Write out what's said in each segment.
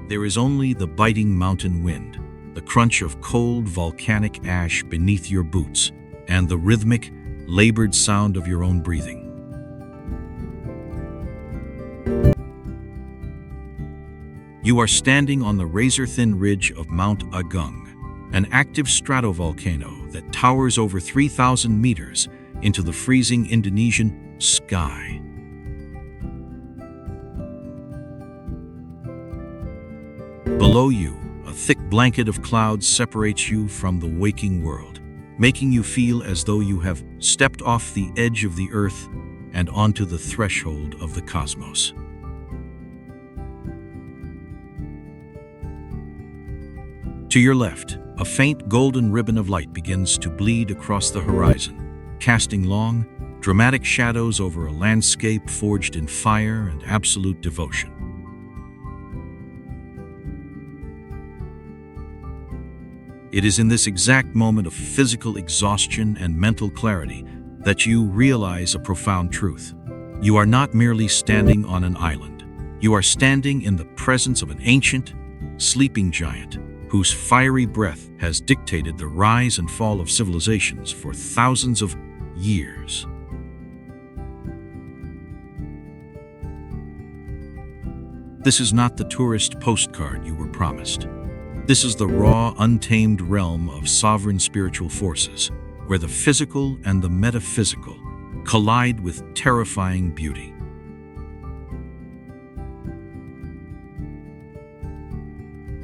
there is only the biting mountain wind, the crunch of cold volcanic ash beneath your boots, and the rhythmic, labored sound of your own breathing. You are standing on the razor-thin ridge of Mount Agung, an active stratovolcano that towers over 3,000 meters into the freezing Indonesian sky. Below you, a thick blanket of clouds separates you from the waking world, making you feel as though you have stepped off the edge of the earth and onto the threshold of the cosmos. To your left, a faint golden ribbon of light begins to bleed across the horizon, casting long, dramatic shadows over a landscape forged in fire and absolute devotion. It is in this exact moment of physical exhaustion and mental clarity that you realize a profound truth. You are not merely standing on an island. You are standing in the presence of an ancient, sleeping giant whose fiery breath has dictated the rise and fall of civilizations for thousands of years. This is not the tourist postcard you were promised. This is the raw, untamed realm of sovereign spiritual forces, where the physical and the metaphysical collide with terrifying beauty.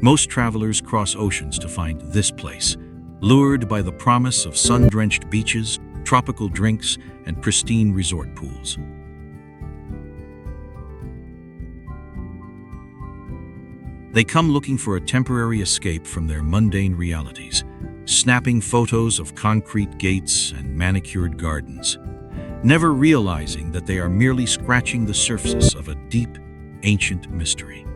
Most travelers cross oceans to find this place, lured by the promise of sun-drenched beaches, tropical drinks, and pristine resort pools. They come looking for a temporary escape from their mundane realities, snapping photos of concrete gates and manicured gardens, never realizing that they are merely scratching the surface of a deep, ancient mystery.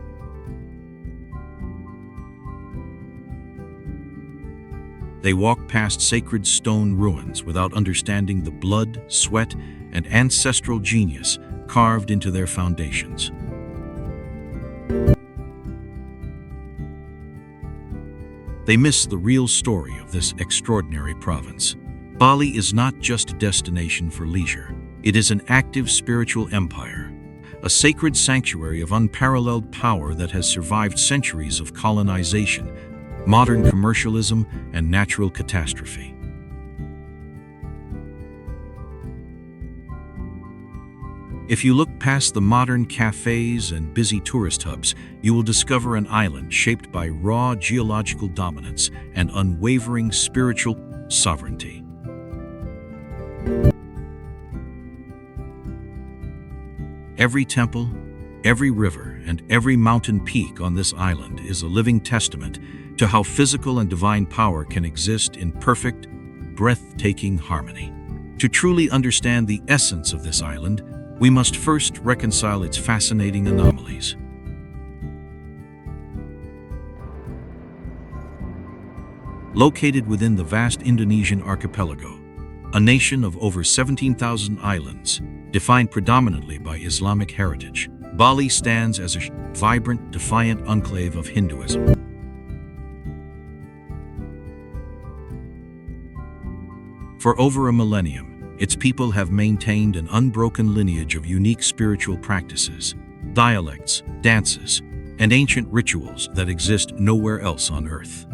They walk past sacred stone ruins without understanding the blood, sweat, and ancestral genius carved into their foundations. They miss the real story of this extraordinary province. Bali is not just a destination for leisure. It is an active spiritual empire, a sacred sanctuary of unparalleled power that has survived centuries of colonization, modern commercialism, and natural catastrophe. If you look past the modern cafes and busy tourist hubs, you will discover an island shaped by raw geological dominance and unwavering spiritual sovereignty. Every temple, every river, and every mountain peak on this island is a living testament to how physical and divine power can exist in perfect, breathtaking harmony. To truly understand the essence of this island, we must first reconcile its fascinating anomalies. Located within the vast Indonesian archipelago, a nation of over 17,000 islands, defined predominantly by Islamic heritage, Bali stands as a vibrant, defiant enclave of Hinduism. For over a millennium, its people have maintained an unbroken lineage of unique spiritual practices, dialects, dances, and ancient rituals that exist nowhere else on Earth.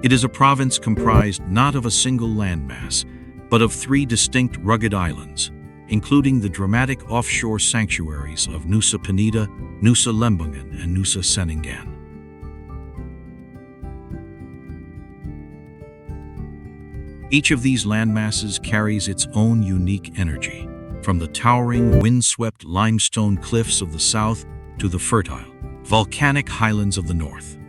It is a province comprised not of a single landmass, but of three distinct rugged islands, including the dramatic offshore sanctuaries of Nusa Penida, Nusa Lembongan, and Nusa Seningan. Each of these landmasses carries its own unique energy, from the towering, windswept limestone cliffs of the south to the fertile, volcanic highlands of the north.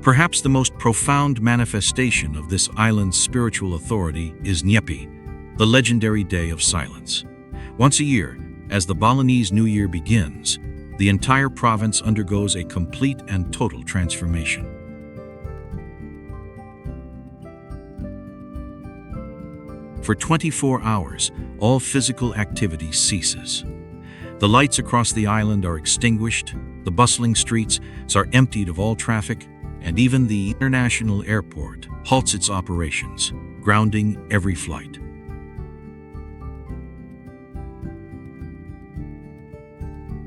Perhaps the most profound manifestation of this island's spiritual authority is Nyepi, the legendary Day of Silence. Once a year, as the Balinese New Year begins, the entire province undergoes a complete and total transformation. For 24 hours, all physical activity ceases. The lights across the island are extinguished, the bustling streets are emptied of all traffic, and even the international airport halts its operations, grounding every flight.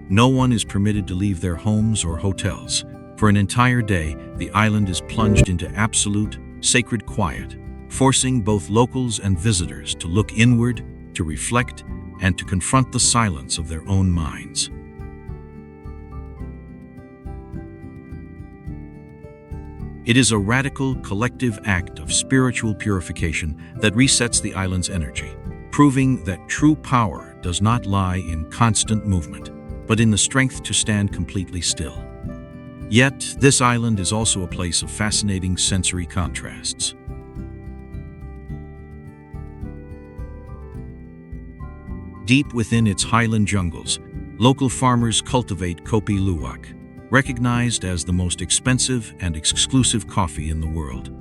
No one is permitted to leave their homes or hotels. For an entire day, the island is plunged into absolute, sacred quiet, forcing both locals and visitors to look inward, to reflect, and to confront the silence of their own minds. It is a radical, collective act of spiritual purification that resets the island's energy, proving that true power does not lie in constant movement, but in the strength to stand completely still. Yet, this island is also a place of fascinating sensory contrasts. Deep within its highland jungles, local farmers cultivate kopi luwak, recognized as the most expensive and exclusive coffee in the world.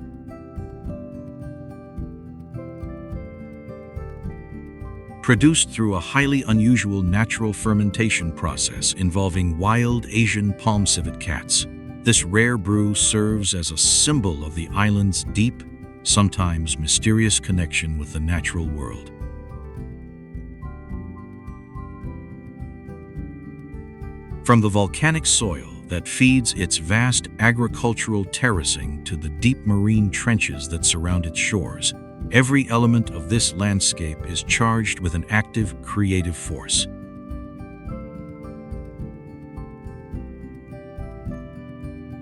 Produced through a highly unusual natural fermentation process involving wild Asian palm civet cats, this rare brew serves as a symbol of the island's deep, sometimes mysterious connection with the natural world. From the volcanic soil that feeds its vast agricultural terracing to the deep marine trenches that surround its shores, every element of this landscape is charged with an active, creative force.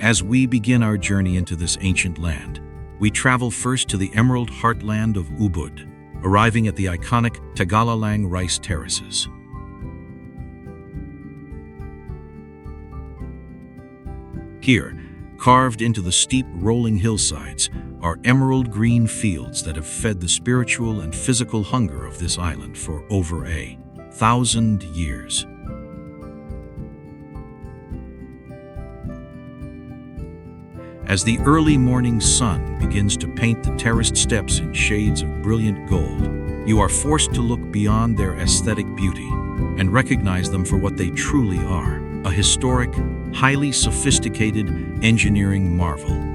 As we begin our journey into this ancient land, we travel first to the emerald heartland of Ubud, arriving at the iconic Tagalalang rice terraces. Here, carved into the steep rolling hillsides, are emerald green fields that have fed the spiritual and physical hunger of this island for over 1,000 years. As the early morning sun begins to paint the terraced steps in shades of brilliant gold, you are forced to look beyond their aesthetic beauty and recognize them for what they truly are: a historic, highly sophisticated engineering marvel.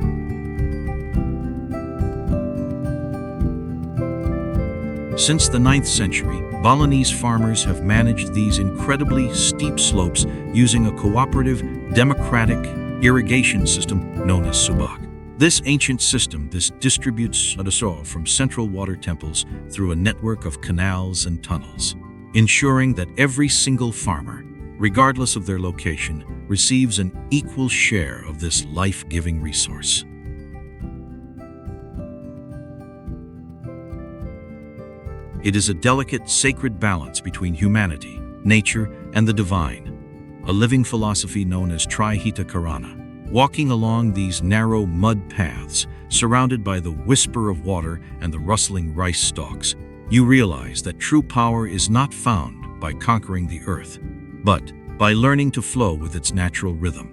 Since the 9th century, Balinese farmers have managed these incredibly steep slopes using a cooperative, democratic irrigation system known as subak. This ancient system distributes soil from central water temples through a network of canals and tunnels, ensuring that every single farmer, regardless of their location, receives an equal share of this life-giving resource. It is a delicate, sacred balance between humanity, nature, and the divine, a living philosophy known as Trihita Karana. Walking along these narrow mud paths, surrounded by the whisper of water and the rustling rice stalks, you realize that true power is not found by conquering the earth, but by learning to flow with its natural rhythm.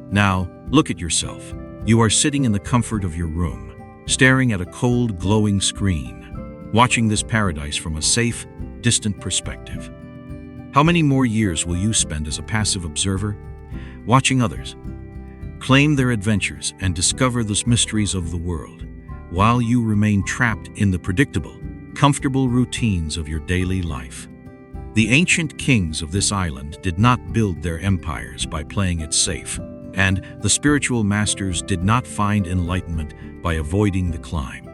Now, look at yourself. You are sitting in the comfort of your room, staring at a cold, glowing screen, watching this paradise from a safe, distant perspective. How many more years will you spend as a passive observer, watching others claim their adventures and discover the mysteries of the world, while you remain trapped in the predictable, comfortable routines of your daily life? The ancient kings of this island did not build their empires by playing it safe, and the spiritual masters did not find enlightenment by avoiding the climb.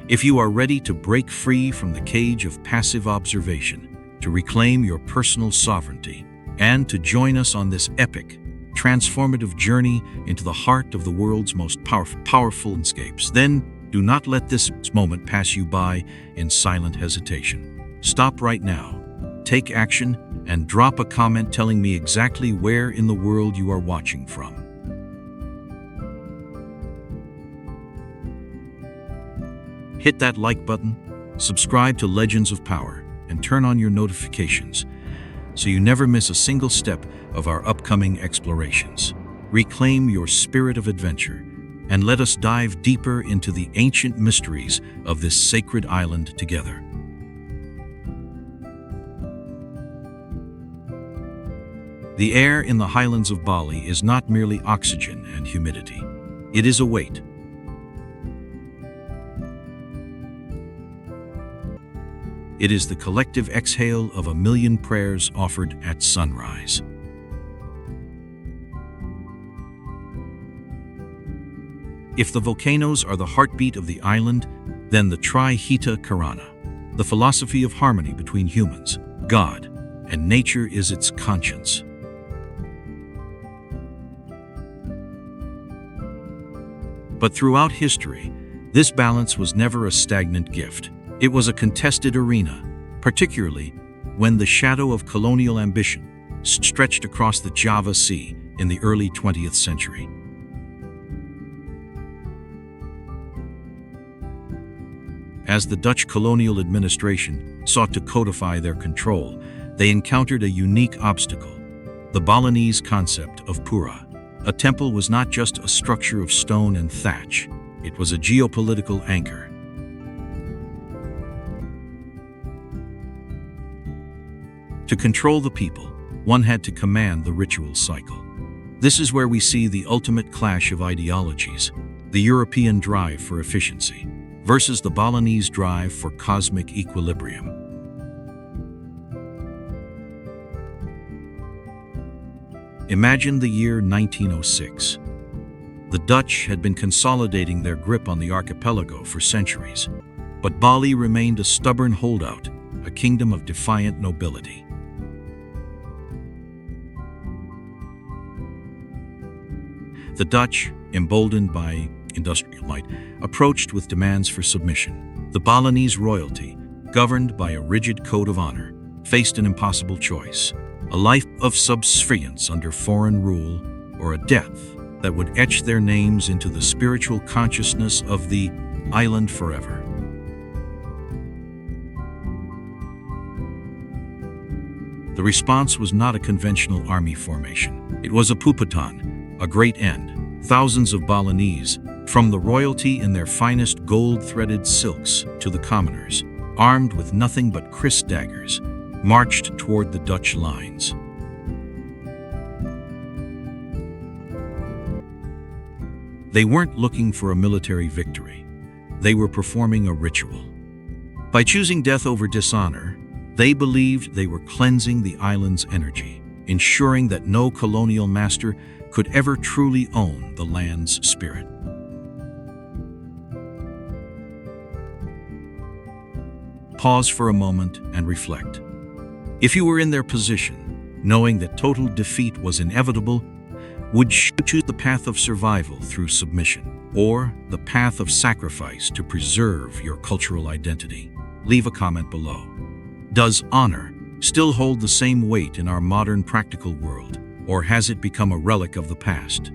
If you are ready to break free from the cage of passive observation, to reclaim your personal sovereignty, and to join us on this epic, transformative journey into the heart of the world's most powerful landscapes, then do not let this moment pass you by in silent hesitation. Stop right now, take action, and drop a comment telling me exactly where in the world you are watching from. Hit that like button, subscribe to Legends of Power, and turn on your notifications so you never miss a single step of our upcoming explorations. Reclaim your spirit of adventure, and let us dive deeper into the ancient mysteries of this sacred island together. The air in the highlands of Bali is not merely oxygen and humidity. It is a weight. It is the collective exhale of a million prayers offered at sunrise. If the volcanoes are the heartbeat of the island, then the Tri-Hita Karana, the philosophy of harmony between humans, God, and nature, is its conscience. But throughout history, this balance was never a stagnant gift. It was a contested arena, particularly when the shadow of colonial ambition stretched across the Java Sea in the early 20th century. As the Dutch colonial administration sought to codify their control, they encountered a unique obstacle: the Balinese concept of pura. A temple was not just a structure of stone and thatch, it was a geopolitical anchor. To control the people, one had to command the ritual cycle. This is where we see the ultimate clash of ideologies: the European drive for efficiency versus the Balinese drive for cosmic equilibrium. Imagine the year 1906. The Dutch had been consolidating their grip on the archipelago for centuries, but Bali remained a stubborn holdout, a kingdom of defiant nobility. The Dutch, emboldened by industrial might, approached with demands for submission. The Balinese royalty, governed by a rigid code of honor, faced an impossible choice: a life of subservience under foreign rule, or a death that would etch their names into the spiritual consciousness of the island forever. The response was not a conventional army formation. It was a Pupatan, a great end. Thousands of Balinese, from the royalty in their finest gold-threaded silks to the commoners, armed with nothing but kris daggers, marched toward the Dutch lines. They weren't looking for a military victory. They were performing a ritual. By choosing death over dishonor, they believed they were cleansing the island's energy, ensuring that no colonial master could ever truly own the land's spirit. Pause for a moment and reflect. If you were in their position, knowing that total defeat was inevitable, would you choose the path of survival through submission, or the path of sacrifice to preserve your cultural identity? Leave a comment below. Does honor still hold the same weight in our modern practical world, or has it become a relic of the past?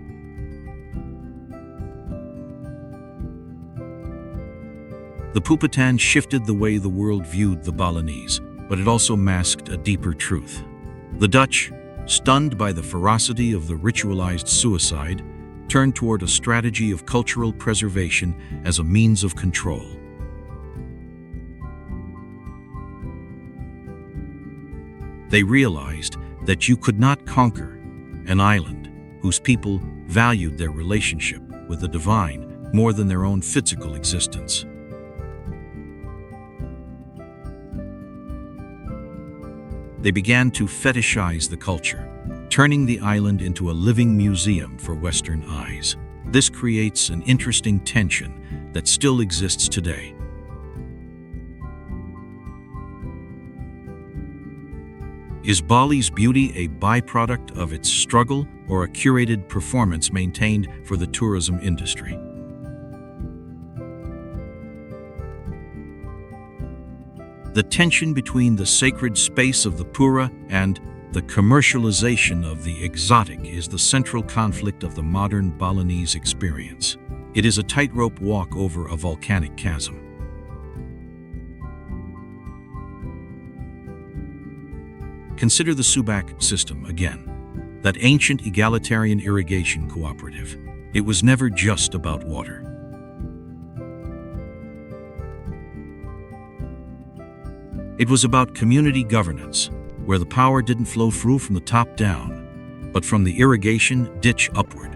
The Pupatan shifted the way the world viewed the Balinese, but it also masked a deeper truth. The Dutch, stunned by the ferocity of the ritualized suicide, turned toward a strategy of cultural preservation as a means of control. They realized that you could not conquer an island whose people valued their relationship with the divine more than their own physical existence. They began to fetishize the culture, turning the island into a living museum for Western eyes. This creates an interesting tension that still exists today. Is Bali's beauty a byproduct of its struggle or a curated performance maintained for the tourism industry? The tension between the sacred space of the Pura and the commercialization of the exotic is the central conflict of the modern Balinese experience. It is a tightrope walk over a volcanic chasm. Consider the Subak system again, that ancient egalitarian irrigation cooperative. It was never just about water. It was about community governance, where the power didn't flow through from the top down, but from the irrigation ditch upward.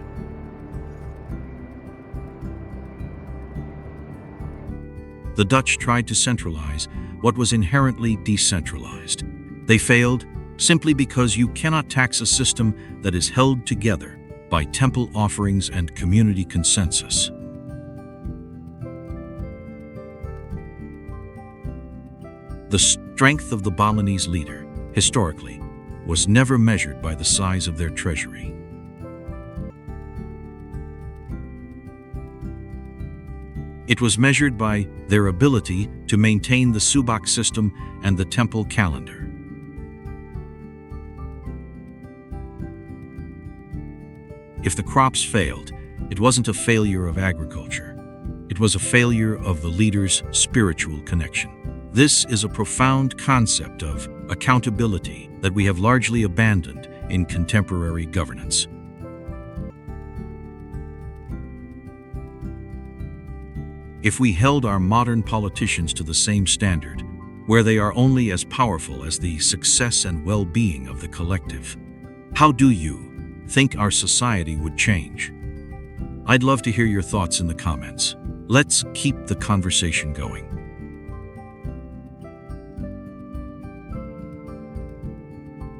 The Dutch tried to centralize what was inherently decentralized. They failed simply because you cannot tax a system that is held together by temple offerings and community consensus. The strength of the Balinese leader, historically, was never measured by the size of their treasury. It was measured by their ability to maintain the subak system and the temple calendar. If the crops failed, it wasn't a failure of agriculture. It was a failure of the leader's spiritual connection. This is a profound concept of accountability that we have largely abandoned in contemporary governance. If we held our modern politicians to the same standard, where they are only as powerful as the success and well-being of the collective, how do you think our society would change? I'd love to hear your thoughts in the comments. Let's keep the conversation going.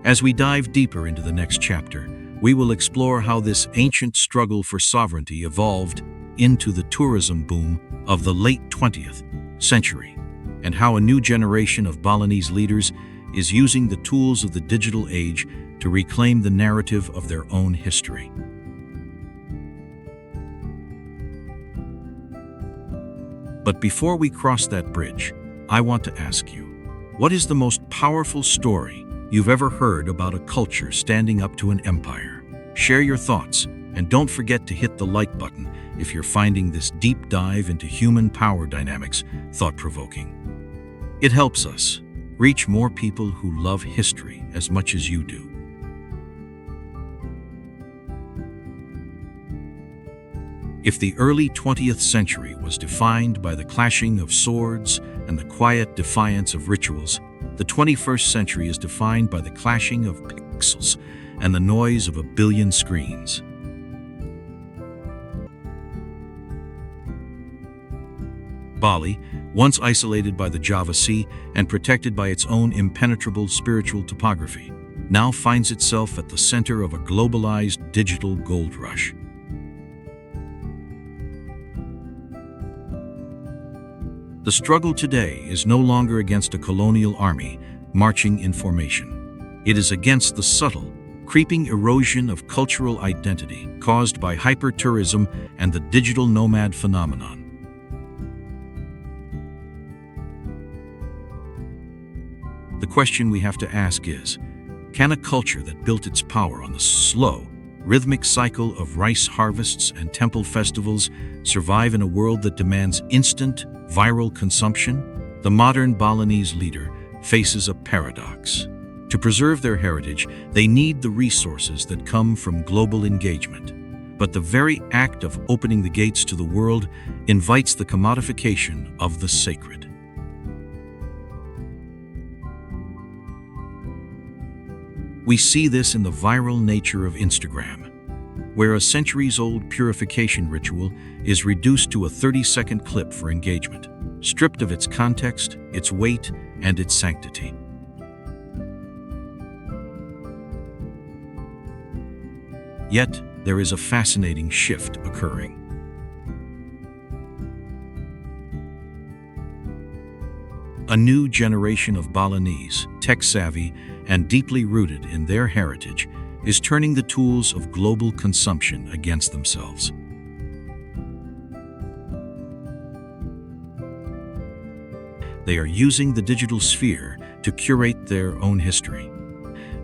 As we dive deeper into the next chapter, we will explore how this ancient struggle for sovereignty evolved into the tourism boom of the late 20th century, and how a new generation of Balinese leaders is using the tools of the digital age to reclaim the narrative of their own history. But before we cross that bridge, I want to ask you, what is the most powerful story you've ever heard about a culture standing up to an empire? Share your thoughts, and don't forget to hit the like button if you're finding this deep dive into human power dynamics thought-provoking. It helps us reach more people who love history as much as you do. If the early 20th century was defined by the clashing of swords and the quiet defiance of rituals, the 21st century is defined by the clashing of pixels and the noise of a billion screens. Bali, once isolated by the Java Sea and protected by its own impenetrable spiritual topography, now finds itself at the center of a globalized digital gold rush. The struggle today is no longer against a colonial army marching in formation. It is against the subtle, creeping erosion of cultural identity caused by hyper-tourism and the digital nomad phenomenon. The question we have to ask is, can a culture that built its power on the slow, rhythmic cycle of rice harvests and temple festivals survive in a world that demands instant, viral consumption? The modern Balinese leader faces a paradox. To preserve their heritage, they need the resources that come from global engagement. But the very act of opening the gates to the world invites the commodification of the sacred. We see this in the viral nature of Instagram, where a centuries-old purification ritual is reduced to a 30-second clip for engagement, stripped of its context, its weight, and its sanctity. Yet, there is a fascinating shift occurring. A new generation of Balinese, tech-savvy, and deeply rooted in their heritage, is turning the tools of global consumption against themselves. They are using the digital sphere to curate their own history.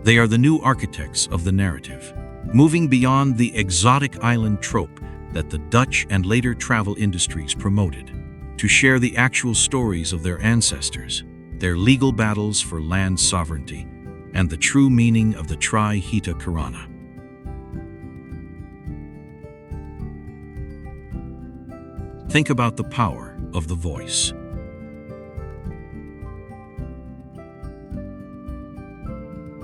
They are the new architects of the narrative, moving beyond the exotic island trope that the Dutch and later travel industries promoted, to share the actual stories of their ancestors, their legal battles for land sovereignty, and the true meaning of the Tri-Hita Karana. Think about the power of the voice.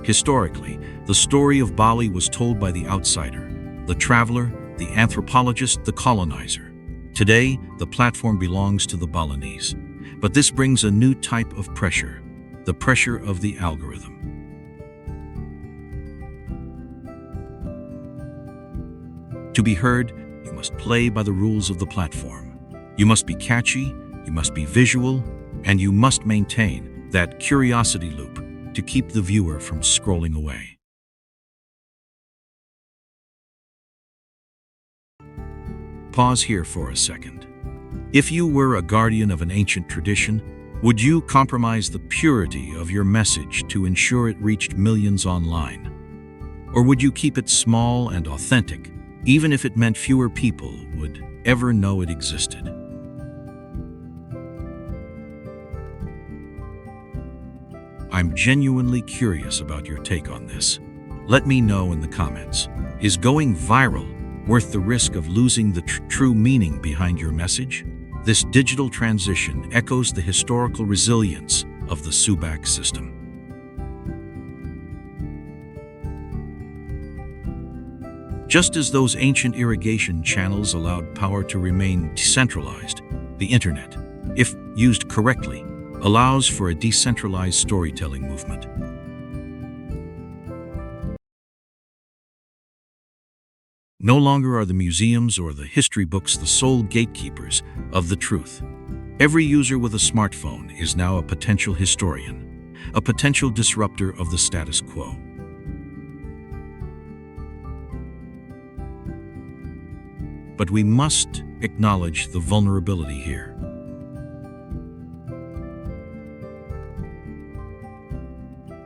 Historically, the story of Bali was told by the outsider, the traveler, the anthropologist, the colonizer. Today, the platform belongs to the Balinese. But this brings a new type of pressure, the pressure of the algorithm. To be heard, you must play by the rules of the platform. You must be catchy, you must be visual, and you must maintain that curiosity loop to keep the viewer from scrolling away. Pause here for a second. If you were a guardian of an ancient tradition, would you compromise the purity of your message to ensure it reached millions online? Or would you keep it small and authentic, even if it meant fewer people would ever know it existed? I'm genuinely curious about your take on this. Let me know in the comments. Is going viral worth the risk of losing the true meaning behind your message? This digital transition echoes the historical resilience of the Subak system. Just as those ancient irrigation channels allowed power to remain decentralized, the internet, if used correctly, allows for a decentralized storytelling movement. No longer are the museums or the history books the sole gatekeepers of the truth. Every user with a smartphone is now a potential historian, a potential disruptor of the status quo. But we must acknowledge the vulnerability here.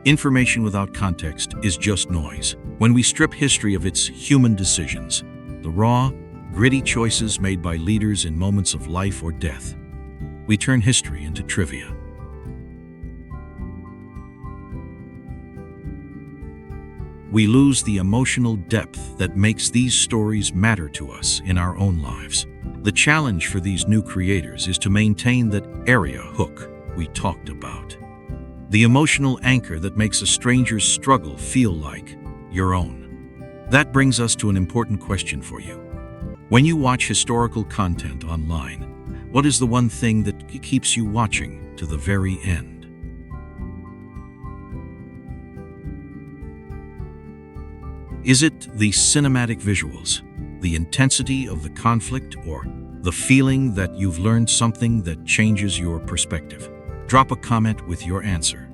Information without context is just noise. When we strip history of its human decisions, the raw, gritty choices made by leaders in moments of life or death, we turn history into trivia. We lose the emotional depth that makes these stories matter to us in our own lives. The challenge for these new creators is to maintain that area hook we talked about. The emotional anchor that makes a stranger's struggle feel like your own. That brings us to an important question for you. When you watch historical content online, what is the one thing that keeps you watching to the very end? Is it the cinematic visuals, the intensity of the conflict, or the feeling that you've learned something that changes your perspective? Drop a comment with your answer.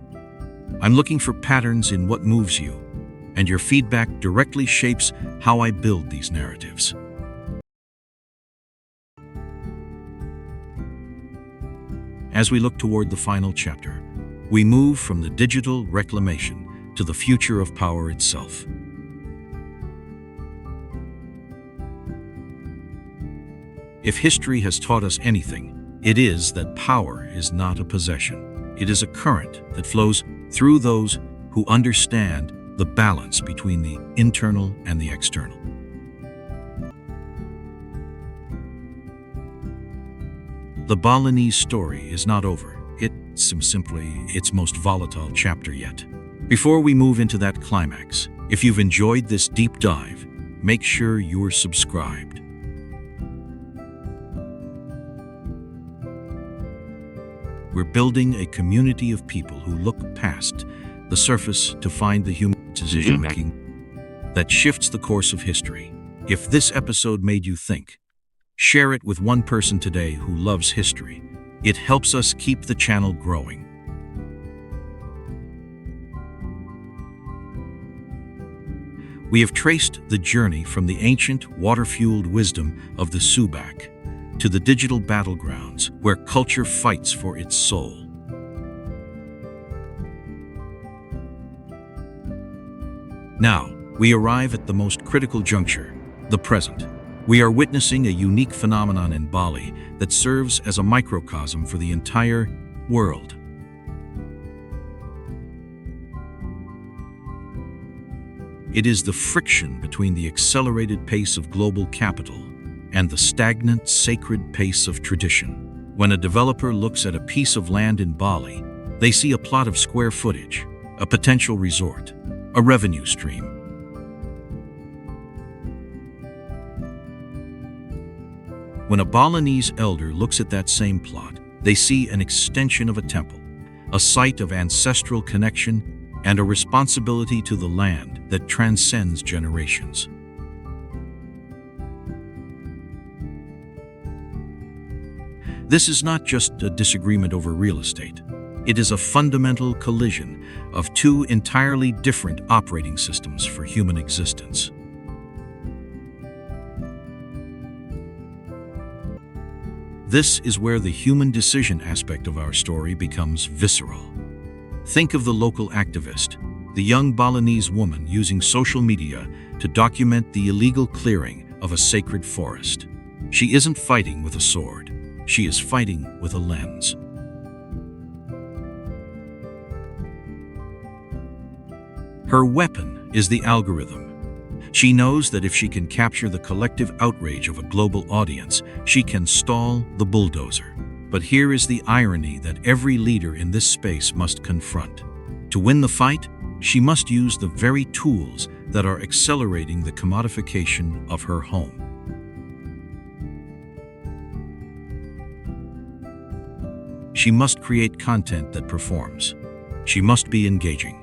I'm looking for patterns in what moves you, and your feedback directly shapes how I build these narratives. As we look toward the final chapter, we move from the digital reclamation to the future of power itself. If history has taught us anything, it is that power is not a possession. It is a current that flows through those who understand the balance between the internal and the external. The Balinese story is not over. It's simply its most volatile chapter yet. Before we move into that climax, if you've enjoyed this deep dive, make sure you're subscribed. We're building a community of people who look past the surface to find the human decision-making that shifts the course of history. If this episode made you think, share it with one person today who loves history. It helps us keep the channel growing. We have traced the journey from the ancient water-fueled wisdom of the Subak to the digital battlegrounds where culture fights for its soul. Now, we arrive at the most critical juncture, the present. We are witnessing a unique phenomenon in Bali that serves as a microcosm for the entire world. It is the friction between the accelerated pace of global capital and the stagnant, sacred pace of tradition. When a developer looks at a piece of land in Bali, they see a plot of square footage, a potential resort, a revenue stream. When a Balinese elder looks at that same plot, they see an extension of a temple, a site of ancestral connection, and a responsibility to the land that transcends generations. This is not just a disagreement over real estate. It is a fundamental collision of two entirely different operating systems for human existence. This is where the human decision aspect of our story becomes visceral. Think of the local activist, the young Balinese woman using social media to document the illegal clearing of a sacred forest. She isn't fighting with a sword. She is fighting with a lens. Her weapon is the algorithm. She knows that if she can capture the collective outrage of a global audience, she can stall the bulldozer. But here is the irony that every leader in this space must confront. To win the fight, she must use the very tools that are accelerating the commodification of her home. She must create content that performs. She must be engaging.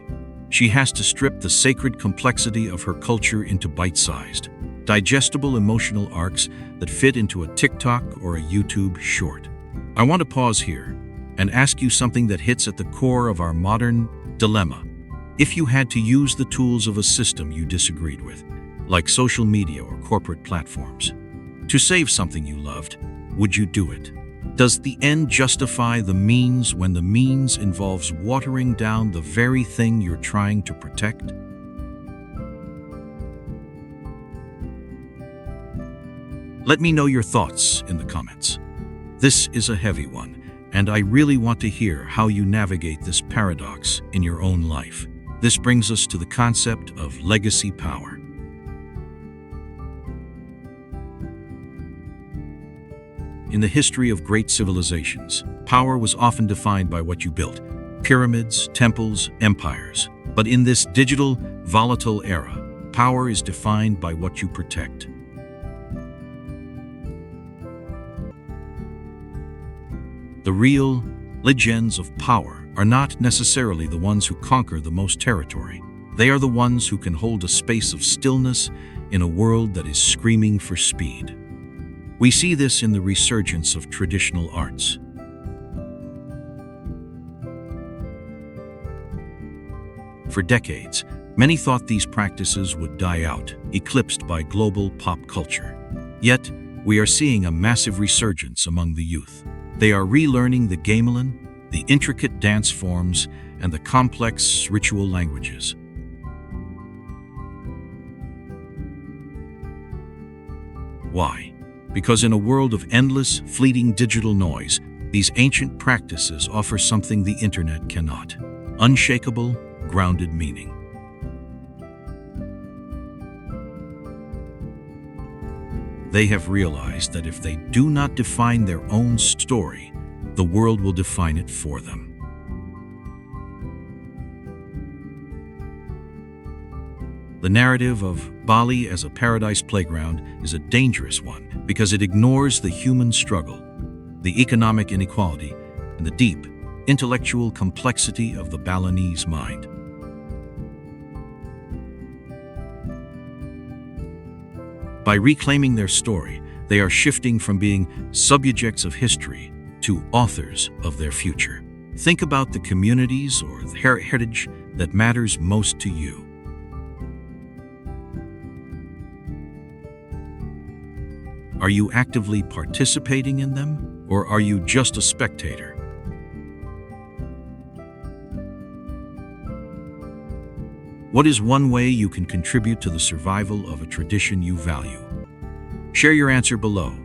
She has to strip the sacred complexity of her culture into bite-sized, digestible emotional arcs that fit into a TikTok or a YouTube short. I want to pause here and ask you something that hits at the core of our modern dilemma. If you had to use the tools of a system you disagreed with, like social media or corporate platforms, to save something you loved, would you do it? Does the end justify the means when the means involves watering down the very thing you're trying to protect? Let me know your thoughts in the comments. This is a heavy one, and I really want to hear how you navigate this paradox in your own life. This brings us to the concept of legacy power. In the history of great civilizations, power was often defined by what you built: pyramids, temples, empires. But in this digital, volatile era, power is defined by what you protect. The real legends of power are not necessarily the ones who conquer the most territory. They are the ones who can hold a space of stillness in a world that is screaming for speed. We see this in the resurgence of traditional arts. For decades, many thought these practices would die out, eclipsed by global pop culture. Yet, we are seeing a massive resurgence among the youth. They are relearning the gamelan, the intricate dance forms, and the complex ritual languages. Why? Because in a world of endless, fleeting digital noise, these ancient practices offer something the internet cannot: unshakable, grounded meaning. They have realized that if they do not define their own story, the world will define it for them. The narrative of Bali as a paradise playground is a dangerous one because it ignores the human struggle, the economic inequality, and the deep, intellectual complexity of the Balinese mind. By reclaiming their story, they are shifting from being subjects of history to authors of their future. Think about the communities or the heritage that matters most to you. Are you actively participating in them, or are you just a spectator? What is one way you can contribute to the survival of a tradition you value? Share your answer below.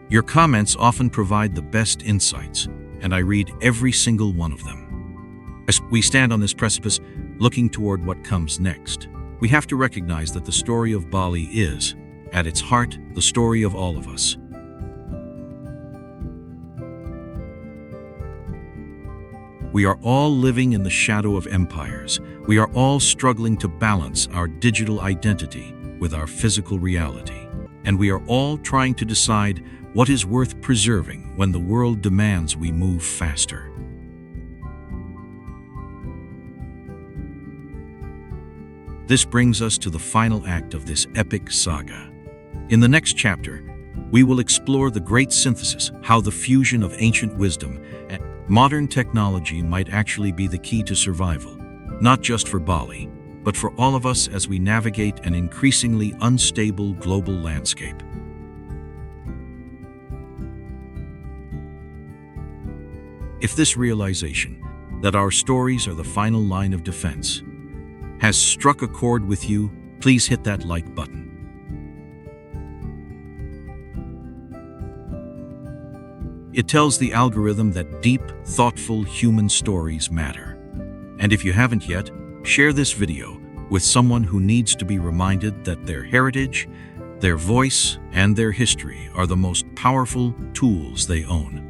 Your comments often provide the best insights, and I read every single one of them. As we stand on this precipice, looking toward what comes next, we have to recognize that the story of Bali is, At its heart, the story of all of us. We are all living in the shadow of empires. We are all struggling to balance our digital identity with our physical reality. And we are all trying to decide what is worth preserving when the world demands we move faster. This brings us to the final act of this epic saga. In the next chapter, we will explore the great synthesis, how the fusion of ancient wisdom and modern technology might actually be the key to survival, not just for Bali, but for all of us as we navigate an increasingly unstable global landscape. If this realization, that our stories are the final line of defense, has struck a chord with you, please hit that like button. It tells the algorithm that deep, thoughtful human stories matter. And if you haven't yet, share this video with someone who needs to be reminded that their heritage, their voice, and their history are the most powerful tools they own.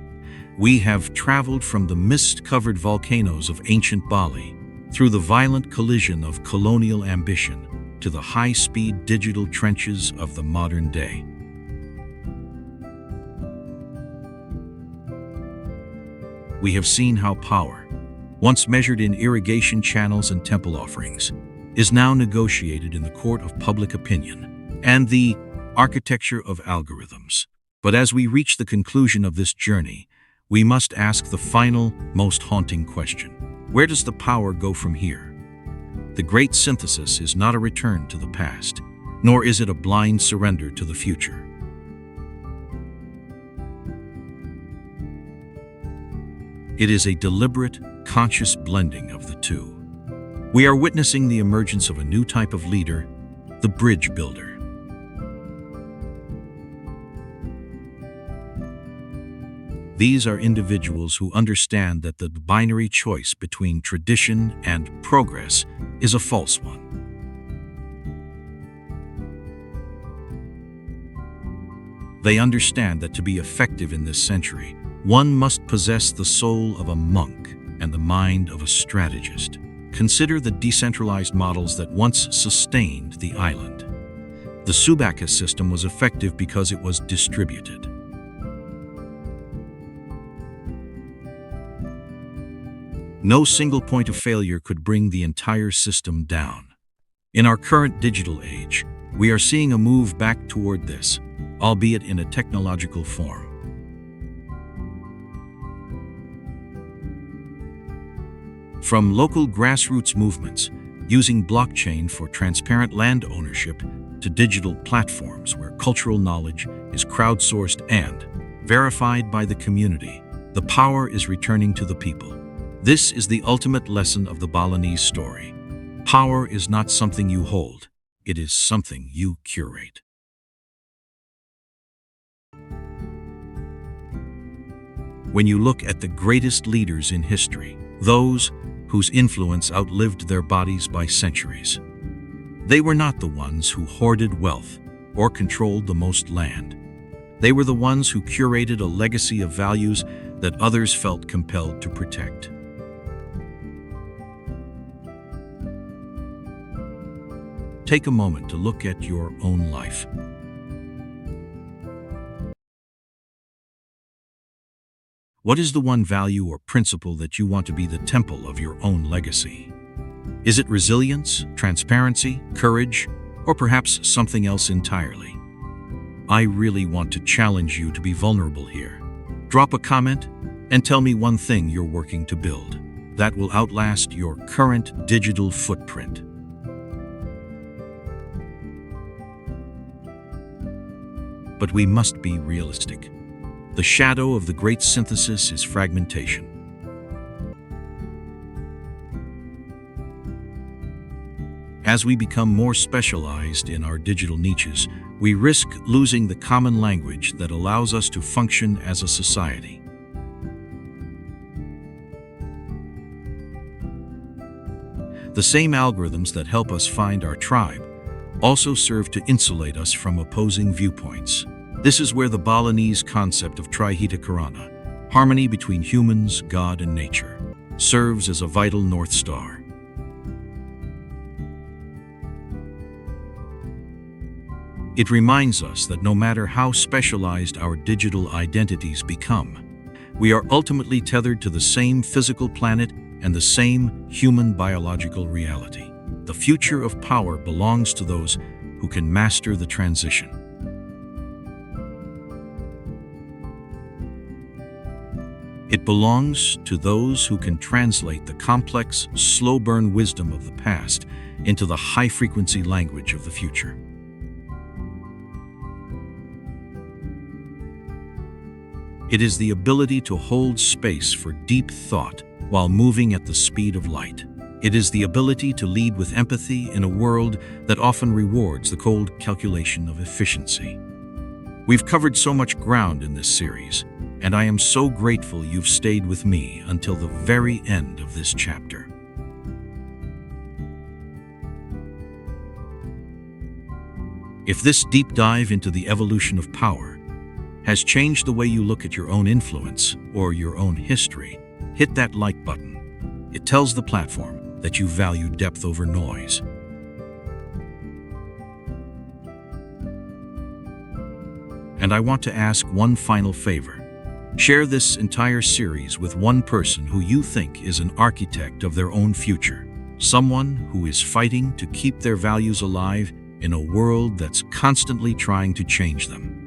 We have traveled from the mist-covered volcanoes of ancient Bali, through the violent collision of colonial ambition, to the high-speed digital trenches of the modern day. We have seen how power, once measured in irrigation channels and temple offerings, is now negotiated in the court of public opinion and the architecture of algorithms. But as we reach the conclusion of this journey, we must ask the final, most haunting question. Where does the power go from here? The great synthesis is not a return to the past, nor is it a blind surrender to the future. It is a deliberate, conscious blending of the two. We are witnessing the emergence of a new type of leader, the bridge builder. These are individuals who understand that the binary choice between tradition and progress is a false one. They understand that to be effective in this century, one must possess the soul of a monk and the mind of a strategist. Consider the decentralized models that once sustained the island. The Subaka system was effective because it was distributed. No single point of failure could bring the entire system down. In our current digital age, we are seeing a move back toward this, albeit in a technological form. From local grassroots movements, using blockchain for transparent land ownership, to digital platforms where cultural knowledge is crowdsourced and verified by the community, the power is returning to the people. This is the ultimate lesson of the Balinese story. Power is not something you hold, it is something you curate. When you look at the greatest leaders in history, those whose influence outlived their bodies by centuries, they were not the ones who hoarded wealth or controlled the most land. They were the ones who curated a legacy of values that others felt compelled to protect. Take a moment to look at your own life. What is the one value or principle that you want to be the temple of your own legacy? Is it resilience, transparency, courage, or perhaps something else entirely? I really want to challenge you to be vulnerable here. Drop a comment and tell me one thing you're working to build that will outlast your current digital footprint. But we must be realistic. The shadow of the great synthesis is fragmentation. As we become more specialized in our digital niches, we risk losing the common language that allows us to function as a society. The same algorithms that help us find our tribe also serve to insulate us from opposing viewpoints. This is where the Balinese concept of trihita karana, harmony between humans, God, and nature, serves as a vital North Star. It reminds us that no matter how specialized our digital identities become, we are ultimately tethered to the same physical planet and the same human biological reality. The future of power belongs to those who can master the transition. It belongs to those who can translate the complex, slow-burn wisdom of the past into the high-frequency language of the future. It is the ability to hold space for deep thought while moving at the speed of light. It is the ability to lead with empathy in a world that often rewards the cold calculation of efficiency. We've covered so much ground in this series, and I am so grateful you've stayed with me until the very end of this chapter. If this deep dive into the evolution of power has changed the way you look at your own influence or your own history, hit that like button. It tells the platform that you value depth over noise. And I want to ask one final favor. Share this entire series with one person who you think is an architect of their own future, someone who is fighting to keep their values alive in a world that's constantly trying to change them.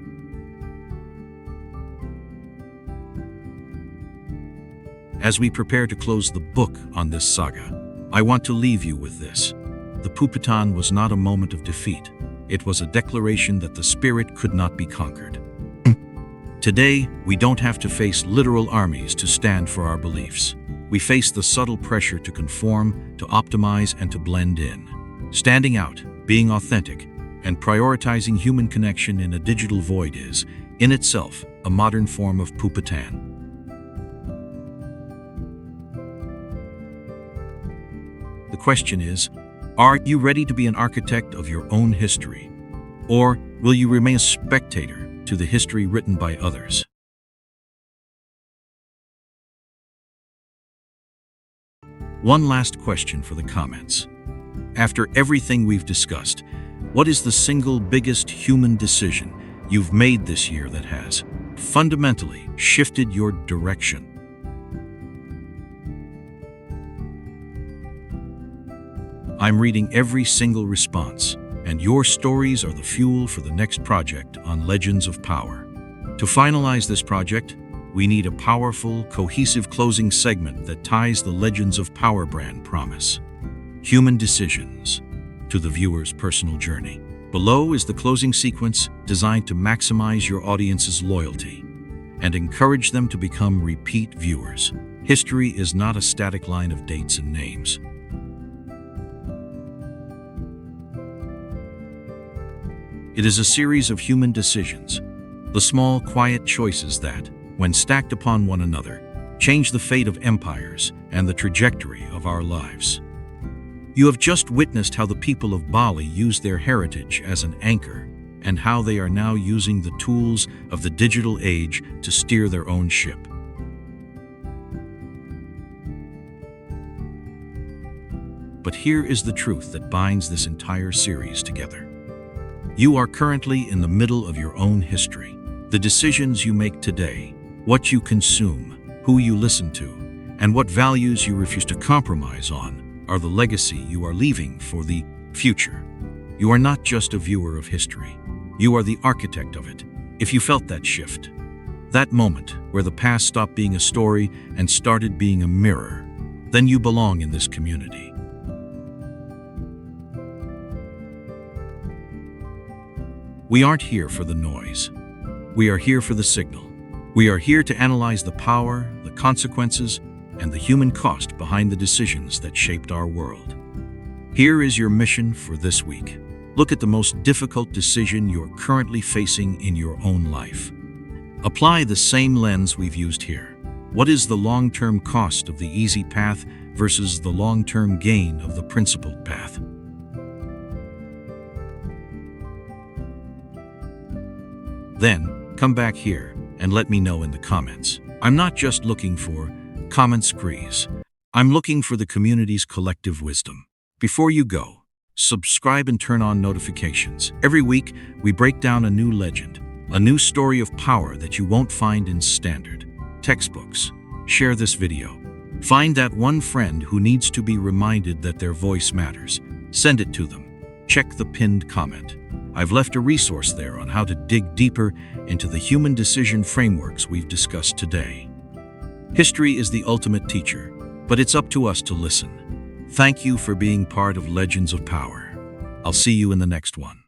As we prepare to close the book on this saga, I want to leave you with this. The Pupitan was not a moment of defeat. It was a declaration that the spirit could not be conquered. Today, we don't have to face literal armies to stand for our beliefs. We face the subtle pressure to conform, to optimize, and to blend in. Standing out, being authentic, and prioritizing human connection in a digital void is, in itself, a modern form of Pupitan. The question is, are you ready to be an architect of your own history? Or will you remain a spectator to the history written by others? One last question for the comments. After everything we've discussed, what is the single biggest human decision you've made this year that has fundamentally shifted your direction? I'm reading every single response, and your stories are the fuel for the next project on Legends of Power. To finalize this project, we need a powerful, cohesive closing segment that ties the Legends of Power brand promise, human decisions, to the viewer's personal journey. Below is the closing sequence designed to maximize your audience's loyalty and encourage them to become repeat viewers. History is not a static line of dates and names. It is a series of human decisions, the small, quiet choices that, when stacked upon one another, change the fate of empires and the trajectory of our lives. You have just witnessed how the people of Bali used their heritage as an anchor, and how they are now using the tools of the digital age to steer their own ship. But here is the truth that binds this entire series together. You are currently in the middle of your own history. The decisions you make today, what you consume, who you listen to, and what values you refuse to compromise on are the legacy you are leaving for the future. You are not just a viewer of history. You are the architect of it. If you felt that shift, that moment where the past stopped being a story and started being a mirror, then you belong in this community. We aren't here for the noise. We are here for the signal. We are here to analyze the power, the consequences, and the human cost behind the decisions that shaped our world. Here is your mission for this week. Look at the most difficult decision you're currently facing in your own life. Apply the same lens we've used here. What is the long-term cost of the easy path versus the long-term gain of the principled path? Then, come back here and let me know in the comments. I'm not just looking for comment sprees. I'm looking for the community's collective wisdom. Before you go, subscribe and turn on notifications. Every week, we break down a new legend, a new story of power that you won't find in standard textbooks. Share this video. Find that one friend who needs to be reminded that their voice matters. Send it to them. Check the pinned comment. I've left a resource there on how to dig deeper into the human decision frameworks we've discussed today. History is the ultimate teacher, but it's up to us to listen. Thank you for being part of Legends of Power. I'll see you in the next one.